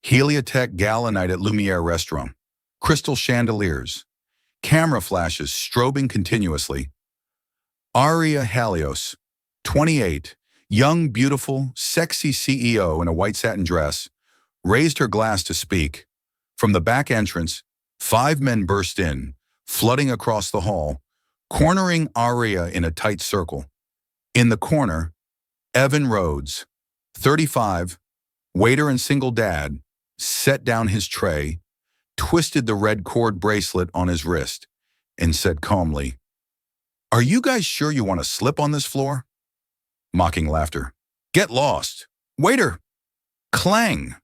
Heliotech gala night at Lumière restaurant. Crystal chandeliers. Camera flashes strobing continuously. Aria Helios, 28, young, beautiful, sexy CEO in a white satin dress, raised her glass to speak. From the back entrance, 5 men burst in, flooding across the hall, cornering Aria in a tight circle. In the corner, Evan Rhodes, 35, waiter and single dad, set down his tray, twisted the red cord bracelet on his wrist, and said calmly, "Are you guys sure you want to slip on this floor?" Mocking laughter. "Get lost. Waiter!" Clang!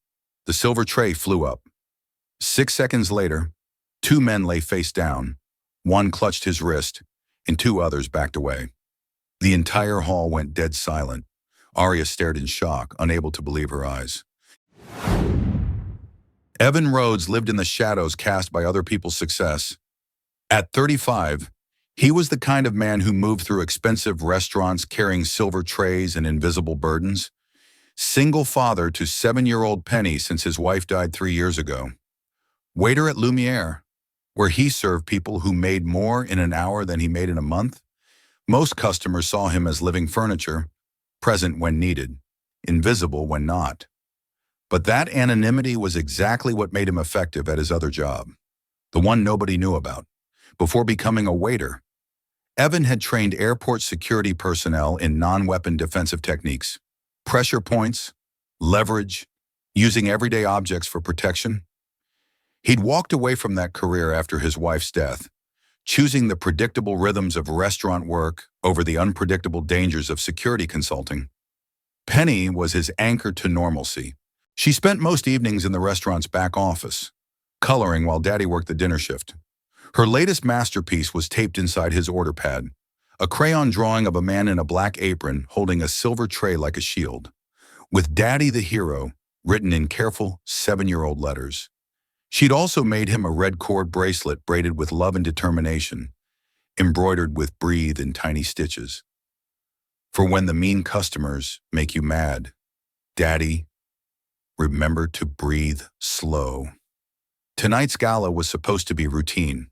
The silver tray flew up. 6 seconds later, 2 men lay face down. One clutched his wrist, and 2 others backed away. The entire hall went dead silent. Aria stared in shock, unable to believe her eyes. Evan Rhodes lived in the shadows cast by other people's success. At 35, he was the kind of man who moved through expensive restaurants carrying silver trays and invisible burdens. Single father to 7-year-old Penny since his wife died 3 years ago. Waiter at Lumière, where he served people who made more in an hour than he made in a month. Most customers saw him as living furniture, present when needed, invisible when not. But that anonymity was exactly what made him effective at his other job, the one nobody knew about. Before becoming a waiter, Evan had trained airport security personnel in non-weapon defensive techniques, pressure points, leverage, using everyday objects for protection. He'd walked away from that career after his wife's death, choosing the predictable rhythms of restaurant work over the unpredictable dangers of security consulting. Penny was his anchor to normalcy. She spent most evenings in the restaurant's back office, coloring while Daddy worked the dinner shift. Her latest masterpiece was taped inside his order pad, a crayon drawing of a man in a black apron holding a silver tray like a shield, with Daddy the hero written in careful 7-year-old letters. She'd also made him a red cord bracelet braided with love and determination, embroidered with breathe in tiny stitches. For when the mean customers make you mad, Daddy, remember to breathe slow. Tonight's gala was supposed to be routine.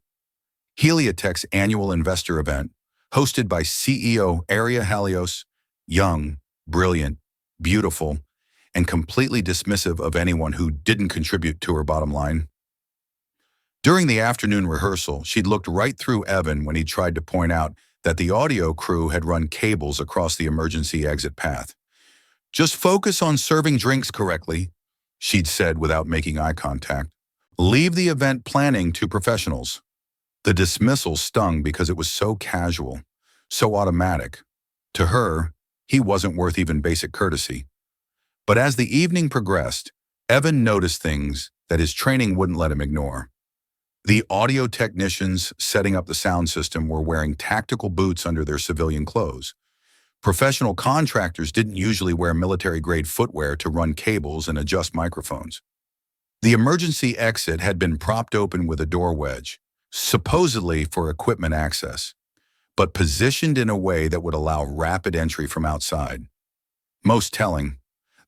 Heliotech's annual investor event, hosted by CEO Aria Helios, young, brilliant, beautiful, and completely dismissive of anyone who didn't contribute to her bottom line. During the afternoon rehearsal, she'd looked right through Evan when he tried to point out that the audio crew had run cables across the emergency exit path. "Just focus on serving drinks correctly," she'd said without making eye contact. "Leave the event planning to professionals." The dismissal stung because it was so casual, so automatic. To her, he wasn't worth even basic courtesy. But as the evening progressed, Evan noticed things that his training wouldn't let him ignore. The audio technicians setting up the sound system were wearing tactical boots under their civilian clothes. Professional contractors didn't usually wear military-grade footwear to run cables and adjust microphones. The emergency exit had been propped open with a door wedge, supposedly for equipment access, but positioned in a way that would allow rapid entry from outside. Most telling,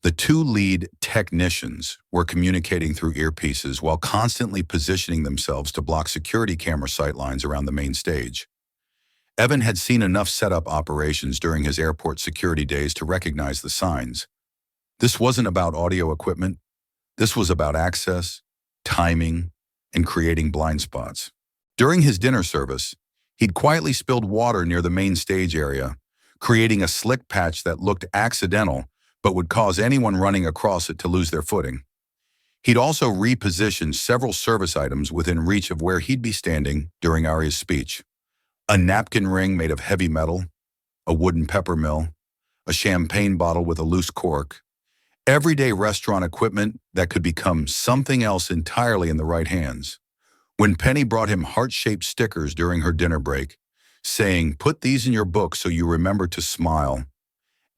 the 2 lead technicians were communicating through earpieces while constantly positioning themselves to block security camera sightlines around the main stage. Evan had seen enough setup operations during his airport security days to recognize the signs. This wasn't about audio equipment. This was about access, timing, and creating blind spots. During his dinner service, he'd quietly spilled water near the main stage area, creating a slick patch that looked accidental but would cause anyone running across it to lose their footing. He'd also repositioned several service items within reach of where he'd be standing during Aria's speech. A napkin ring made of heavy metal, a wooden pepper mill, a champagne bottle with a loose cork, everyday restaurant equipment that could become something else entirely in the right hands. When Penny brought him heart-shaped stickers during her dinner break, saying, "Put these in your book so you remember to smile,"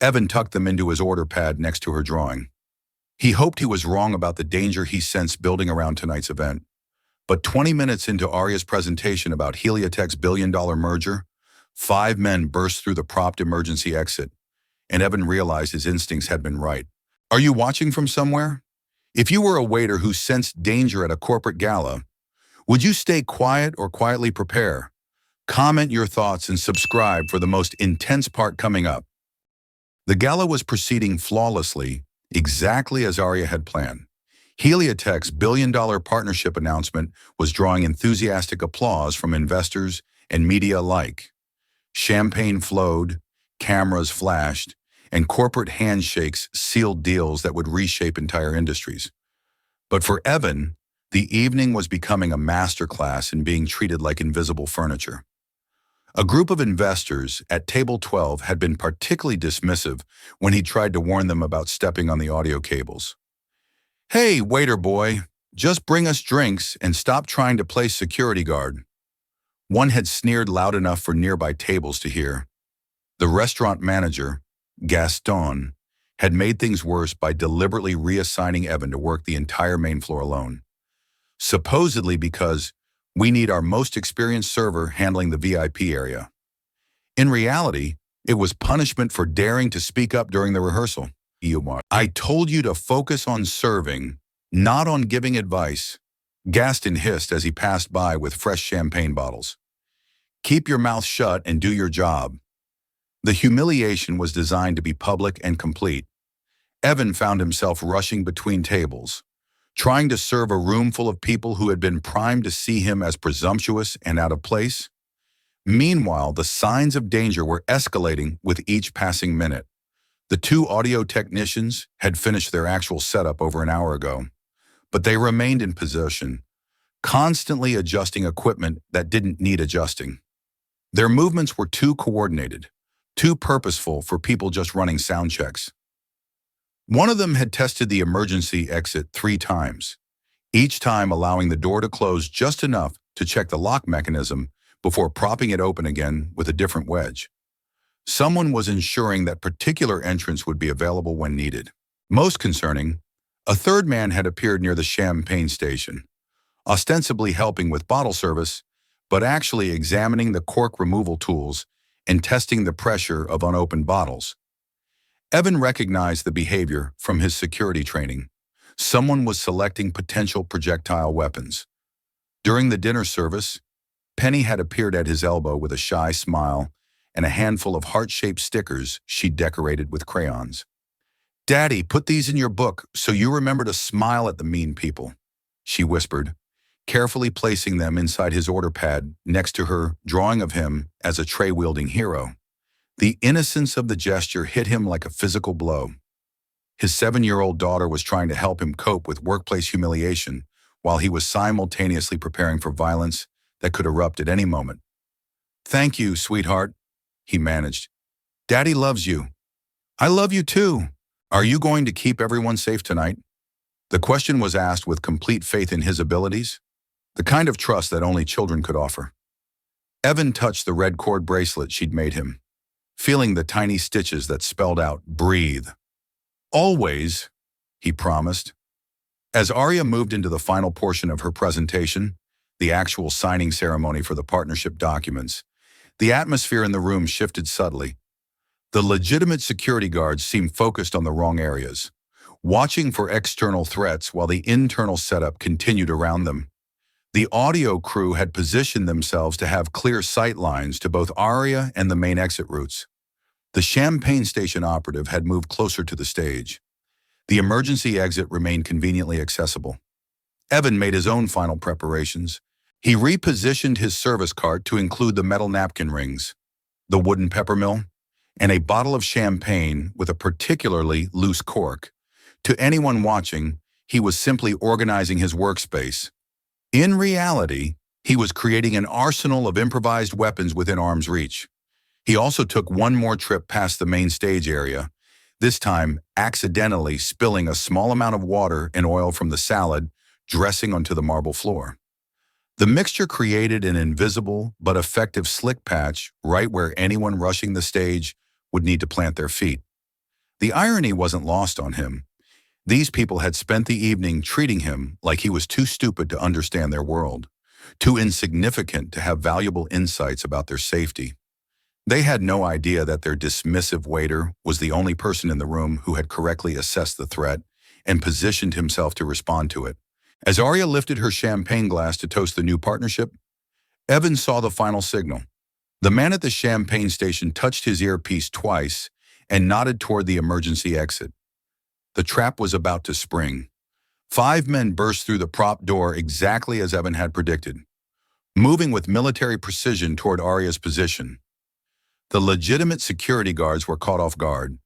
Evan tucked them into his order pad next to her drawing. He hoped he was wrong about the danger he sensed building around tonight's event. But 20 minutes into Aria's presentation about Heliotech's billion-dollar merger, 5 men burst through the propped emergency exit, and Evan realized his instincts had been right. "Are you watching from somewhere?" If you were a waiter who sensed danger at a corporate gala, would you stay quiet or quietly prepare? Comment your thoughts and subscribe for the most intense part coming up. The gala was proceeding flawlessly, exactly as Aria had planned. Heliotech's billion-dollar partnership announcement was drawing enthusiastic applause from investors and media alike. Champagne flowed, cameras flashed, and corporate handshakes sealed deals that would reshape entire industries. But for Evan, the evening was becoming a masterclass in being treated like invisible furniture. A group of investors at Table 12 had been particularly dismissive when he tried to warn them about stepping on the audio cables. "Hey, waiter boy, just bring us drinks and stop trying to play security guard." One had sneered loud enough for nearby tables to hear. The restaurant manager, Gaston, had made things worse by deliberately reassigning Evan to work the entire main floor alone. Supposedly because we need our most experienced server handling the VIP area. In reality, it was punishment for daring to speak up during the rehearsal. "I told you to focus on serving, not on giving advice," Gaston hissed as he passed by with fresh champagne bottles. "Keep your mouth shut and do your job." The humiliation was designed to be public and complete. Evan found himself rushing between tables, trying to serve a room full of people who had been primed to see him as presumptuous and out of place. Meanwhile, the signs of danger were escalating with each passing minute. The two audio technicians had finished their actual setup over an hour ago, but they remained in position, constantly adjusting equipment that didn't need adjusting. Their movements were too coordinated, too purposeful for people just running sound checks. One of them had tested the emergency exit 3 times, each time allowing the door to close just enough to check the lock mechanism before propping it open again with a different wedge. Someone was ensuring that particular entrance would be available when needed. Most concerning, a third man had appeared near the champagne station, ostensibly helping with bottle service, but actually examining the cork removal tools and testing the pressure of unopened bottles. Evan recognized the behavior from his security training. Someone was selecting potential projectile weapons. During the dinner service, Penny had appeared at his elbow with a shy smile and a handful of heart-shaped stickers she'd decorated with crayons. "Daddy, put these in your book so you remember to smile at the mean people," she whispered, carefully placing them inside his order pad next to her drawing of him as a tray-wielding hero. The innocence of the gesture hit him like a physical blow. His 7-year-old daughter was trying to help him cope with workplace humiliation while he was simultaneously preparing for violence that could erupt at any moment. "Thank you, sweetheart," he managed. "Daddy loves you." "I love you too. Are you going to keep everyone safe tonight?" The question was asked with complete faith in his abilities, the kind of trust that only children could offer. Evan touched the red cord bracelet she'd made him, feeling the tiny stitches that spelled out, "Breathe." "Always," he promised. As Aria moved into the final portion of her presentation, the actual signing ceremony for the partnership documents, the atmosphere in the room shifted subtly. The legitimate security guards seemed focused on the wrong areas, watching for external threats while the internal setup continued around them. The audio crew had positioned themselves to have clear sight lines to both Aria and the main exit routes. The champagne station operative had moved closer to the stage. The emergency exit remained conveniently accessible. Evan made his own final preparations. He repositioned his service cart to include the metal napkin rings, the wooden peppermill, and a bottle of champagne with a particularly loose cork. To anyone watching, he was simply organizing his workspace. In reality, he was creating an arsenal of improvised weapons within arm's reach. He also took one more trip past the main stage area, this time accidentally spilling a small amount of water and oil from the salad dressing onto the marble floor. The mixture created an invisible but effective slick patch right where anyone rushing the stage would need to plant their feet. The irony wasn't lost on him. These people had spent the evening treating him like he was too stupid to understand their world, too insignificant to have valuable insights about their safety. They had no idea that their dismissive waiter was the only person in the room who had correctly assessed the threat and positioned himself to respond to it. As Aria lifted her champagne glass to toast the new partnership, Evan saw the final signal. The man at the champagne station touched his earpiece twice and nodded toward the emergency exit. The trap was about to spring. 5 men burst through the prop door exactly as Evan had predicted, moving with military precision toward Aria's position. The legitimate security guards were caught off guard,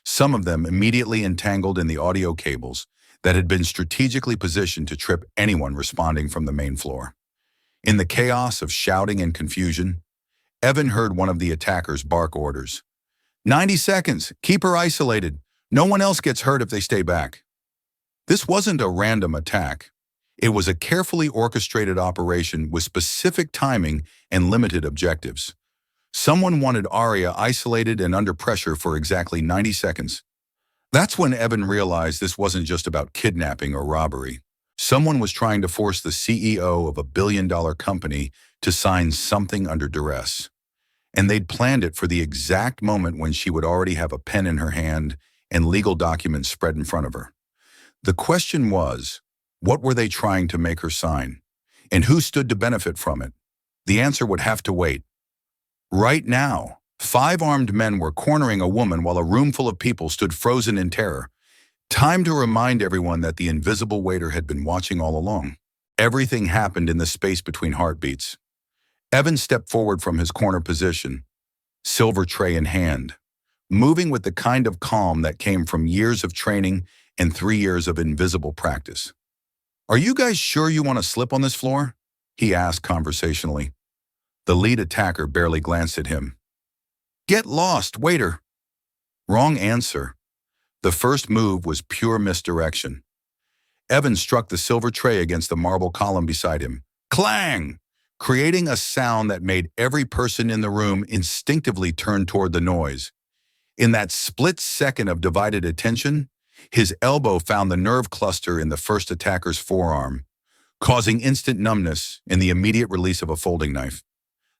some of them immediately entangled in the audio cables that had been strategically positioned to trip anyone responding from the main floor. In the chaos of shouting and confusion, Evan heard one of the attackers bark orders. 90 seconds, keep her isolated. No one else gets hurt if they stay back. This wasn't a random attack. It was a carefully orchestrated operation with specific timing and limited objectives. Someone wanted Aria isolated and under pressure for exactly 90 seconds. That's when Evan realized this wasn't just about kidnapping or robbery. Someone was trying to force the CEO of a billion-dollar company to sign something under duress. And they'd planned it for the exact moment when she would already have a pen in her hand and legal documents spread in front of her. The question was, what were they trying to make her sign? And who stood to benefit from it? The answer would have to wait. Right now, 5 armed men were cornering a woman while a room full of people stood frozen in terror. Time to remind everyone that the invisible waiter had been watching all along. Everything happened in the space between heartbeats. Evan stepped forward from his corner position, silver tray in hand, moving with the kind of calm that came from years of training and 3 years of invisible practice. "Are you guys sure you want to slip on this floor?" he asked conversationally. The lead attacker barely glanced at him. "Get lost, waiter." Wrong answer. The first move was pure misdirection. Evan struck the silver tray against the marble column beside him. Clang! Creating a sound that made every person in the room instinctively turn toward the noise. In that split second of divided attention, his elbow found the nerve cluster in the first attacker's forearm, causing instant numbness and the immediate release of a folding knife.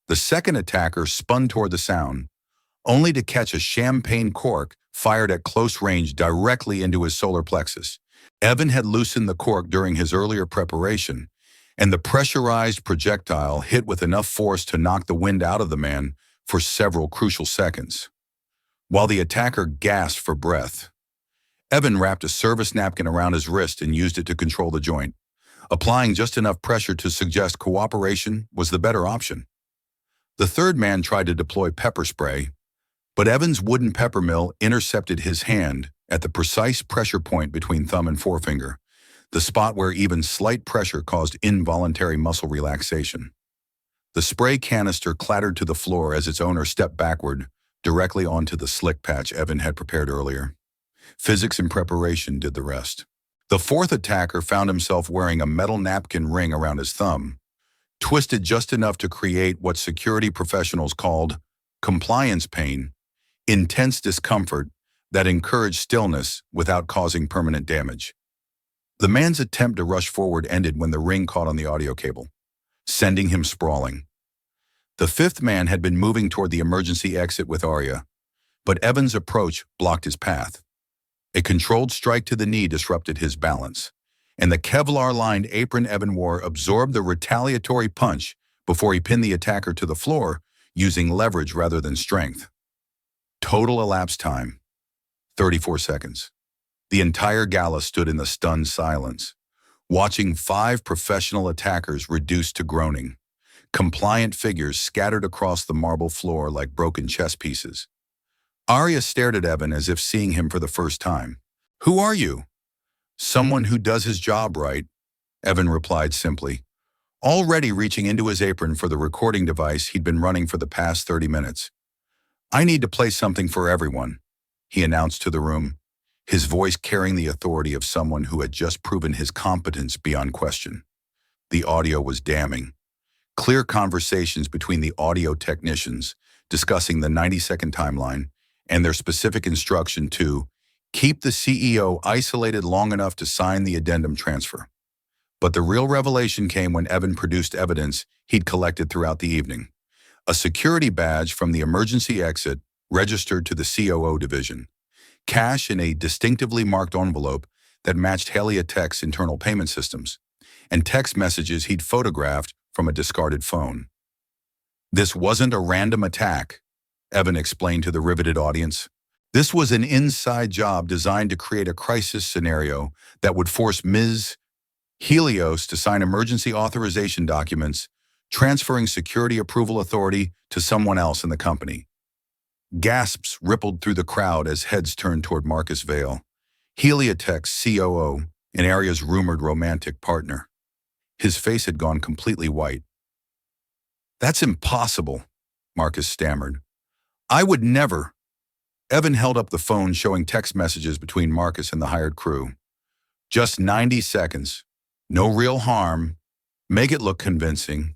The second attacker spun toward the sound, only to catch a champagne cork fired at close range directly into his solar plexus. Evan had loosened the cork during his earlier preparation, and the pressurized projectile hit with enough force to knock the wind out of the man for several crucial seconds. While the attacker gasped for breath, Evan wrapped a service napkin around his wrist and used it to control the joint, applying just enough pressure to suggest cooperation was the better option. The third man tried to deploy pepper spray, but Evan's wooden pepper mill intercepted his hand at the precise pressure point between thumb and forefinger, the spot where even slight pressure caused involuntary muscle relaxation. The spray canister clattered to the floor as its owner stepped backward, directly onto the slick patch Evan had prepared earlier. Physics and preparation did the rest. The fourth attacker found himself wearing a metal napkin ring around his thumb, twisted just enough to create what security professionals called compliance pain, intense discomfort that encouraged stillness without causing permanent damage. The man's attempt to rush forward ended when the ring caught on the audio cable, sending him sprawling. The fifth man had been moving toward the emergency exit with Aria, but Evan's approach blocked his path. A controlled strike to the knee disrupted his balance, and the Kevlar-lined apron Evan wore absorbed the retaliatory punch before he pinned the attacker to the floor using leverage rather than strength. Total elapsed time, 34 seconds. The entire gala stood in the stunned silence, watching 5 professional attackers reduced to groaning, compliant figures scattered across the marble floor like broken chess pieces. Aria stared at Evan as if seeing him for the first time. "Who are you?" "Someone who does his job right," Evan replied simply, already reaching into his apron for the recording device he'd been running for the past 30 minutes. "I need to play something for everyone," he announced to the room, his voice carrying the authority of someone who had just proven his competence beyond question. The audio was damning. Clear conversations between the audio technicians discussing the 90-second timeline and their specific instruction to keep the CEO isolated long enough to sign the addendum transfer. But the real revelation came when Evan produced evidence he'd collected throughout the evening. A security badge from the emergency exit registered to the COO division, cash in a distinctively marked envelope that matched Heliotech's internal payment systems, and text messages he'd photographed from a discarded phone. This wasn't a random attack, Evan explained to the riveted audience. This was an inside job designed to create a crisis scenario that would force Ms. Helios to sign emergency authorization documents, transferring security approval authority to someone else in the company. Gasps rippled through the crowd as heads turned toward Marcus Vale, Heliotech's COO and Aria's rumored romantic partner. His face had gone completely white. "That's impossible," Marcus stammered. "I would never." Evan held up the phone showing text messages between Marcus and the hired crew. "Just 90 seconds. No real harm. Make it look convincing."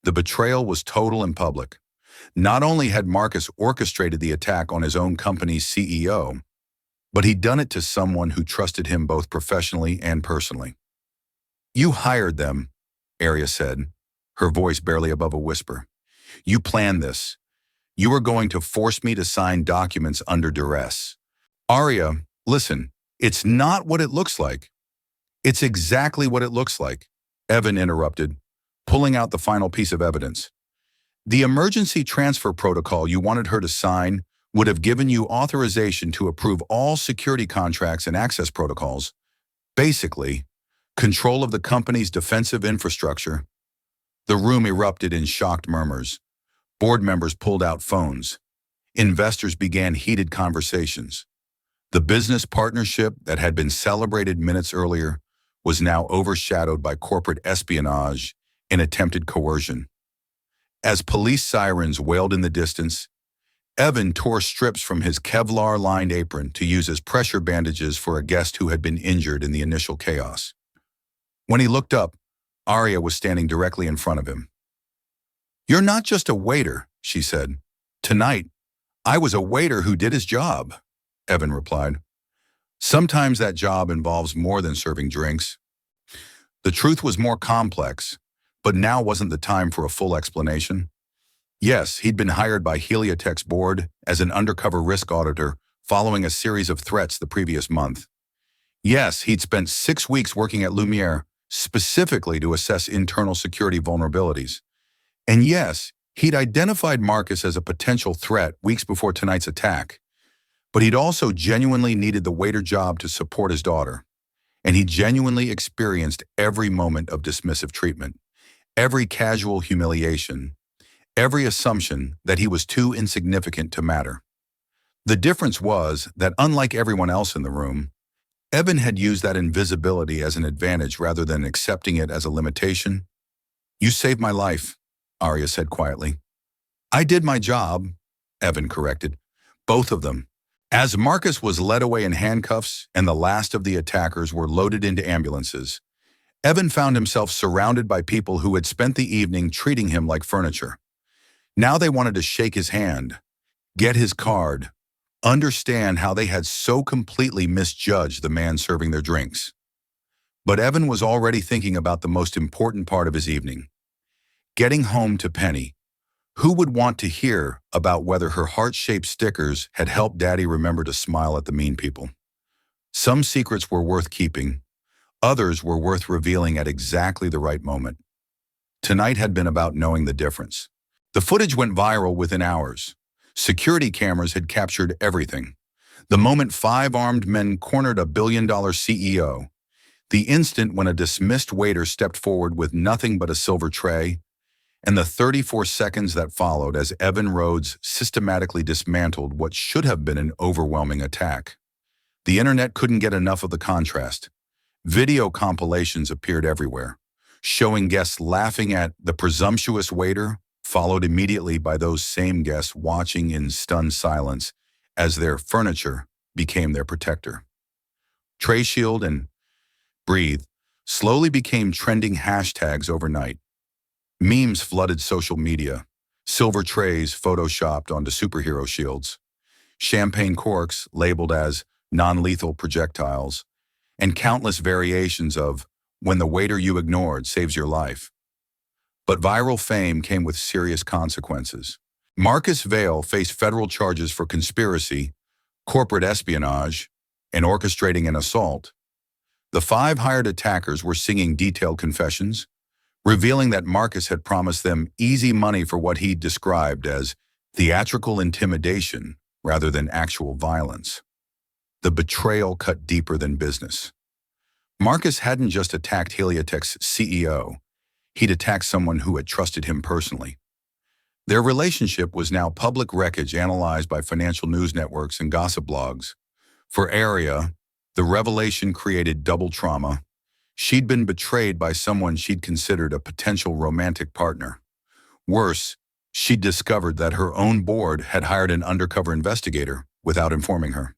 The betrayal was total and public. Not only had Marcus orchestrated the attack on his own company's CEO, but he'd done it to someone who trusted him both professionally and personally. "You hired them," Aria said, her voice barely above a whisper. "You planned this. You were going to force me to sign documents under duress." "Aria, listen, it's not what it looks like." "It's exactly what it looks like," Evan interrupted, pulling out the final piece of evidence. "The emergency transfer protocol you wanted her to sign would have given you authorization to approve all security contracts and access protocols. Basically, control of the company's defensive infrastructure." The room erupted in shocked murmurs. Board members pulled out phones. Investors began heated conversations. The business partnership that had been celebrated minutes earlier was now overshadowed by corporate espionage and attempted coercion. As police sirens wailed in the distance, Evan tore strips from his Kevlar-lined apron to use as pressure bandages for a guest who had been injured in the initial chaos. When he looked up, Aria was standing directly in front of him. "You're not just a waiter," she said. "Tonight, I was a waiter who did his job," Evan replied. "Sometimes that job involves more than serving drinks." The truth was more complex, but now wasn't the time for a full explanation. Yes, he'd been hired by Heliotech's board as an undercover risk auditor following a series of threats the previous month. Yes, he'd spent 6 weeks working at Lumière specifically to assess internal security vulnerabilities. And yes, he'd identified Marcus as a potential threat weeks before tonight's attack. But he'd also genuinely needed the waiter job to support his daughter. And he genuinely experienced every moment of dismissive treatment, every casual humiliation, every assumption that he was too insignificant to matter. The difference was that, unlike everyone else in the room, Evan had used that invisibility as an advantage rather than accepting it as a limitation. "You saved my life," Aria said quietly. "I did my job," Evan corrected. "Both of them." As Marcus was led away in handcuffs and the last of the attackers were loaded into ambulances, Evan found himself surrounded by people who had spent the evening treating him like furniture. Now they wanted to shake his hand, get his card, understand how they had so completely misjudged the man serving their drinks. But Evan was already thinking about the most important part of his evening: getting home to Penny. Who would want to hear about whether her heart-shaped stickers had helped Daddy remember to smile at the mean people? Some secrets were worth keeping. Others were worth revealing at exactly the right moment. Tonight had been about knowing the difference. The footage went viral within hours. Security cameras had captured everything. The moment 5 armed men cornered a billion-dollar CEO. The instant when a dismissed waiter stepped forward with nothing but a silver tray. And the 34 seconds that followed as Evan Rhodes systematically dismantled what should have been an overwhelming attack. The internet couldn't get enough of the contrast. Video compilations appeared everywhere, showing guests laughing at the presumptuous waiter, followed immediately by those same guests watching in stunned silence as their furniture became their protector. Tray Shield and Breathe slowly became trending hashtags overnight. Memes flooded social media, silver trays photoshopped onto superhero shields, champagne corks labeled as non-lethal projectiles, and countless variations of "when the waiter you ignored saves your life." But viral fame came with serious consequences. Marcus Vale faced federal charges for conspiracy, corporate espionage, and orchestrating an assault. The 5 hired attackers were singing detailed confessions, revealing that Marcus had promised them easy money for what he described as theatrical intimidation rather than actual violence. The betrayal cut deeper than business. Marcus hadn't just attacked Heliotech's CEO, he'd attacked someone who had trusted him personally. Their relationship was now public wreckage analyzed by financial news networks and gossip blogs. For Aria, the revelation created double trauma. She'd been betrayed by someone she'd considered a potential romantic partner. Worse, she'd discovered that her own board had hired an undercover investigator without informing her.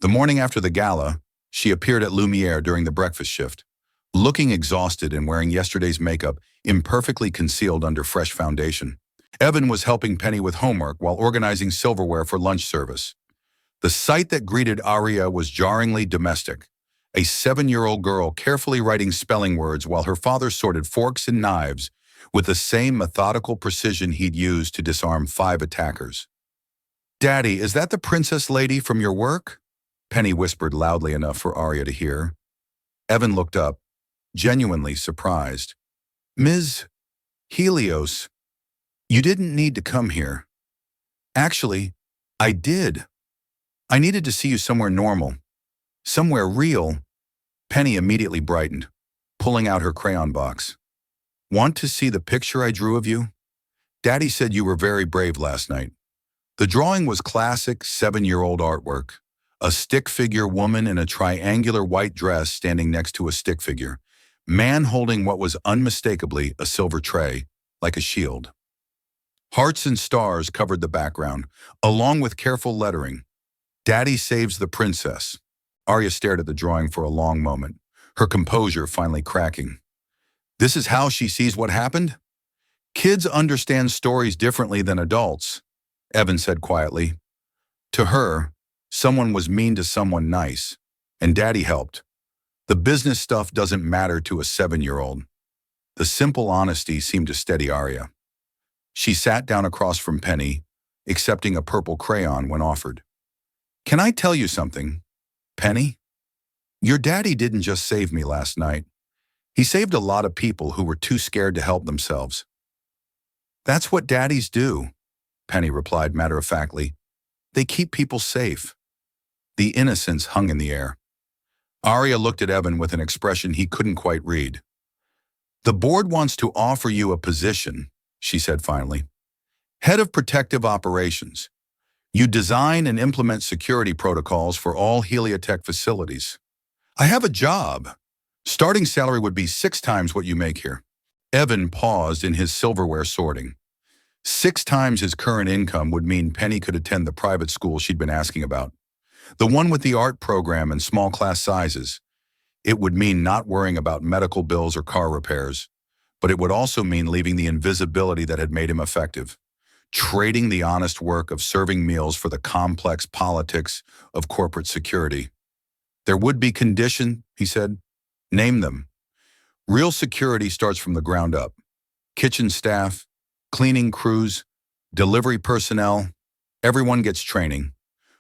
The morning after the gala, she appeared at Lumière during the breakfast shift, looking exhausted and wearing yesterday's makeup imperfectly concealed under fresh foundation. Evan was helping Penny with homework while organizing silverware for lunch service. The sight that greeted Aria was jarringly domestic. A 7-year-old girl carefully writing spelling words while her father sorted forks and knives with the same methodical precision he'd used to disarm 5 attackers. "Daddy, is that the princess lady from your work?" Penny whispered loudly enough for Aria to hear. Evan looked up, genuinely surprised. "Ms. Helios, you didn't need to come here." "Actually, I did. I needed to see you somewhere normal, somewhere real." Penny immediately brightened, pulling out her crayon box. "Want to see the picture I drew of you? Daddy said you were very brave last night." The drawing was classic 7-year-old artwork. A stick figure woman in a triangular white dress standing next to a stick figure. Man holding what was unmistakably a silver tray, like a shield. Hearts and stars covered the background, along with careful lettering. "Daddy saves the princess." Aria stared at the drawing for a long moment, her composure finally cracking. "This is how she sees what happened? Kids understand stories differently than adults," Evan said quietly. "To her, someone was mean to someone nice, and Daddy helped. The business stuff doesn't matter to a 7-year-old. The simple honesty seemed to steady Aria. She sat down across from Penny, accepting a purple crayon when offered. "Can I tell you something, Penny? Your daddy didn't just save me last night. He saved a lot of people who were too scared to help themselves." "That's what daddies do," Penny replied matter-of-factly. "They keep people safe." The innocence hung in the air. Aria looked at Evan with an expression he couldn't quite read. "The board wants to offer you a position," she said finally. "Head of Protective Operations. You design and implement security protocols for all Heliotech facilities." "I have a job. Starting salary would be 6 times what you make here." Evan paused in his silverware sorting. 6 times his current income would mean Penny could attend the private school she'd been asking about. The one with the art program and small class sizes. It would mean not worrying about medical bills or car repairs, but it would also mean leaving the invisibility that had made him effective, trading the honest work of serving meals for the complex politics of corporate security. "There would be condition," he said. "Name them." "Real security starts from the ground up. Kitchen staff, cleaning crews, delivery personnel, everyone gets training.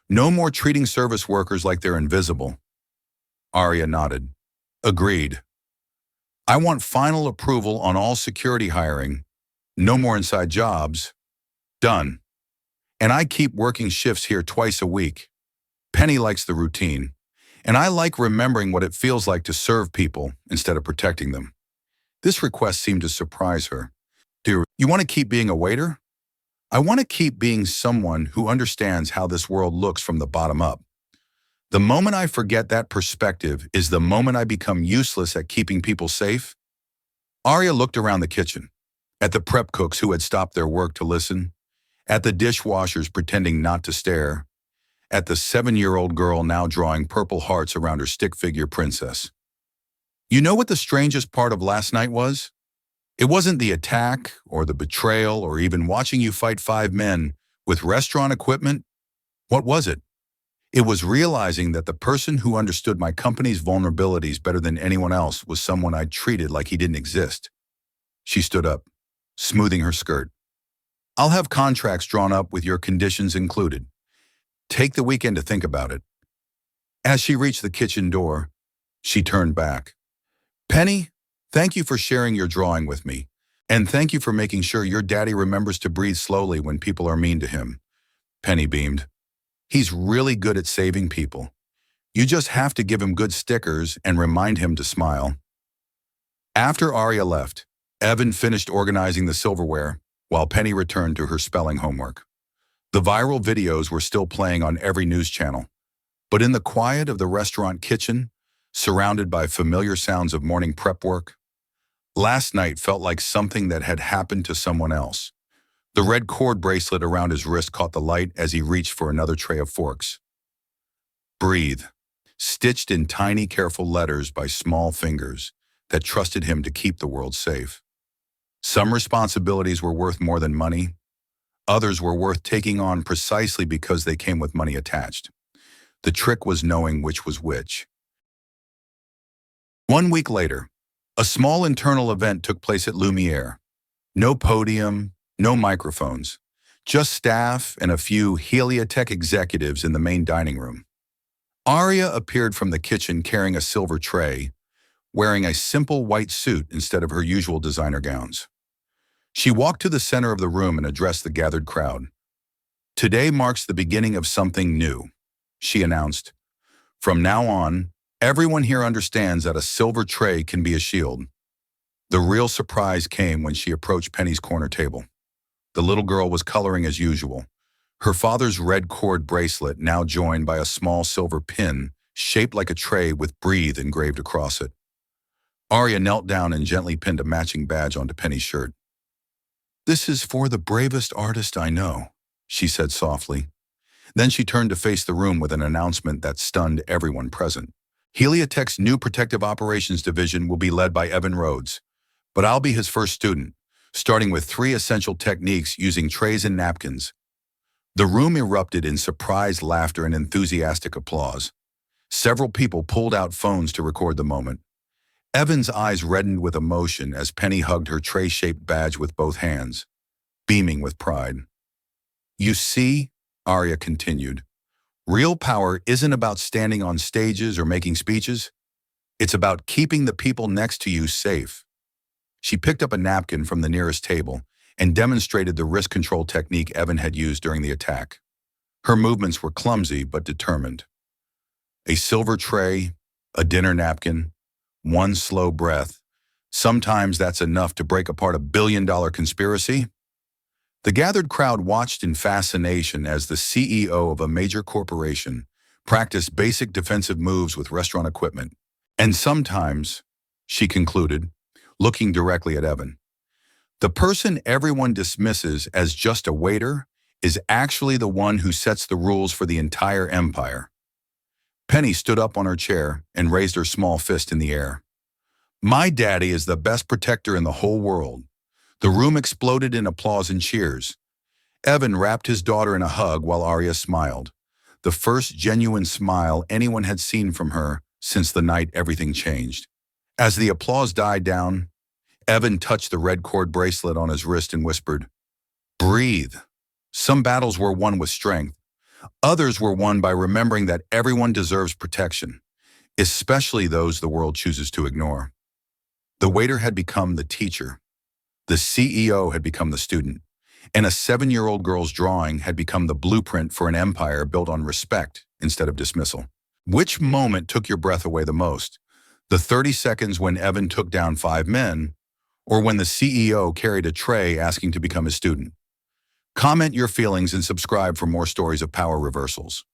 No more treating service workers like they're invisible." Aria nodded. "Agreed. I want final approval on all security hiring. No more inside jobs. Done. And I keep working shifts here twice a week. Penny likes the routine, and I like remembering what it feels like to serve people instead of protecting them." This request seemed to surprise her. "Do you want to keep being a waiter?" "I want to keep being someone who understands how this world looks from the bottom up. The moment I forget that perspective is the moment I become useless at keeping people safe." Aria looked around the kitchen, at the prep cooks who had stopped their work to listen, at the dishwashers pretending not to stare, at the 7-year-old girl now drawing purple hearts around her stick figure princess. "You know what the strangest part of last night was? It wasn't the attack or the betrayal or even watching you fight 5 men with restaurant equipment. What was it? It was realizing that the person who understood my company's vulnerabilities better than anyone else was someone I'd treated like he didn't exist." She stood up, smoothing her skirt. "I'll have contracts drawn up with your conditions included. Take the weekend to think about it." As she reached the kitchen door, She turned back. Penny, thank you for sharing your drawing with me. And thank you for making sure your daddy remembers to breathe slowly when people are mean to him. Penny beamed. He's really good at saving people. You just have to give him good stickers and remind him to smile. After Aria left, Evan finished organizing the silverware while Penny returned to her spelling homework. The viral videos were still playing on every news channel, but in the quiet of the restaurant kitchen, surrounded by familiar sounds of morning prep work, last night felt like something that had happened to someone else. The red cord bracelet around his wrist caught the light as he reached for another tray of forks. Breathe, stitched in tiny, careful letters by small fingers that trusted him to keep the world safe. Some responsibilities were worth more than money. Others were worth taking on precisely because they came with money attached. The trick was knowing which was which. 1 week later, a small internal event took place at Lumière. No podium, no microphones, just staff and a few Heliotech executives in the main dining room. Aria appeared from the kitchen carrying a silver tray, wearing a simple white suit instead of her usual designer gowns. She walked to the center of the room and addressed the gathered crowd. Today marks the beginning of something new, she announced. From now on, everyone here understands that a silver tray can be a shield. The real surprise came when she approached Penny's corner table. The little girl was coloring as usual, her father's red cord bracelet now joined by a small silver pin shaped like a tray with "Breathe" engraved across it. Aria knelt down and gently pinned a matching badge onto Penny's shirt. "This is for the bravest artist I know," she said softly. Then she turned to face the room with an announcement that stunned everyone present. Heliotech's new Protective Operations Division will be led by Evan Rhodes, but I'll be his first student, starting with 3 essential techniques using trays and napkins. The room erupted in surprised laughter and enthusiastic applause. Several people pulled out phones to record the moment. Evan's eyes reddened with emotion as Penny hugged her tray-shaped badge with both hands, beaming with pride. "You see," Aria continued, "real power isn't about standing on stages or making speeches. It's about keeping the people next to you safe." She picked up a napkin from the nearest table and demonstrated the wrist control technique Evan had used during the attack. Her movements were clumsy but determined. A silver tray, a dinner napkin, one slow breath. Sometimes that's enough to break apart a billion-dollar conspiracy. The gathered crowd watched in fascination as the CEO of a major corporation practiced basic defensive moves with restaurant equipment. And sometimes, she concluded, looking directly at Evan, the person everyone dismisses as just a waiter is actually the one who sets the rules for the entire empire. Penny stood up on her chair and raised her small fist in the air. "My daddy is the best protector in the whole world." The room exploded in applause and cheers. Evan wrapped his daughter in a hug while Aria smiled, the first genuine smile anyone had seen from her since the night everything changed. As the applause died down, Evan touched the red cord bracelet on his wrist and whispered, "Breathe." Some battles were won with strength. Others were won by remembering that everyone deserves protection, especially those the world chooses to ignore. The waiter had become the teacher. The CEO had become the student. And a 7-year-old girl's drawing had become the blueprint for an empire built on respect instead of dismissal. Which moment took your breath away the most? The 30 seconds when Evan took down 5 men, or when the CEO carried a tray asking to become his student? Comment your feelings and subscribe for more stories of power reversals.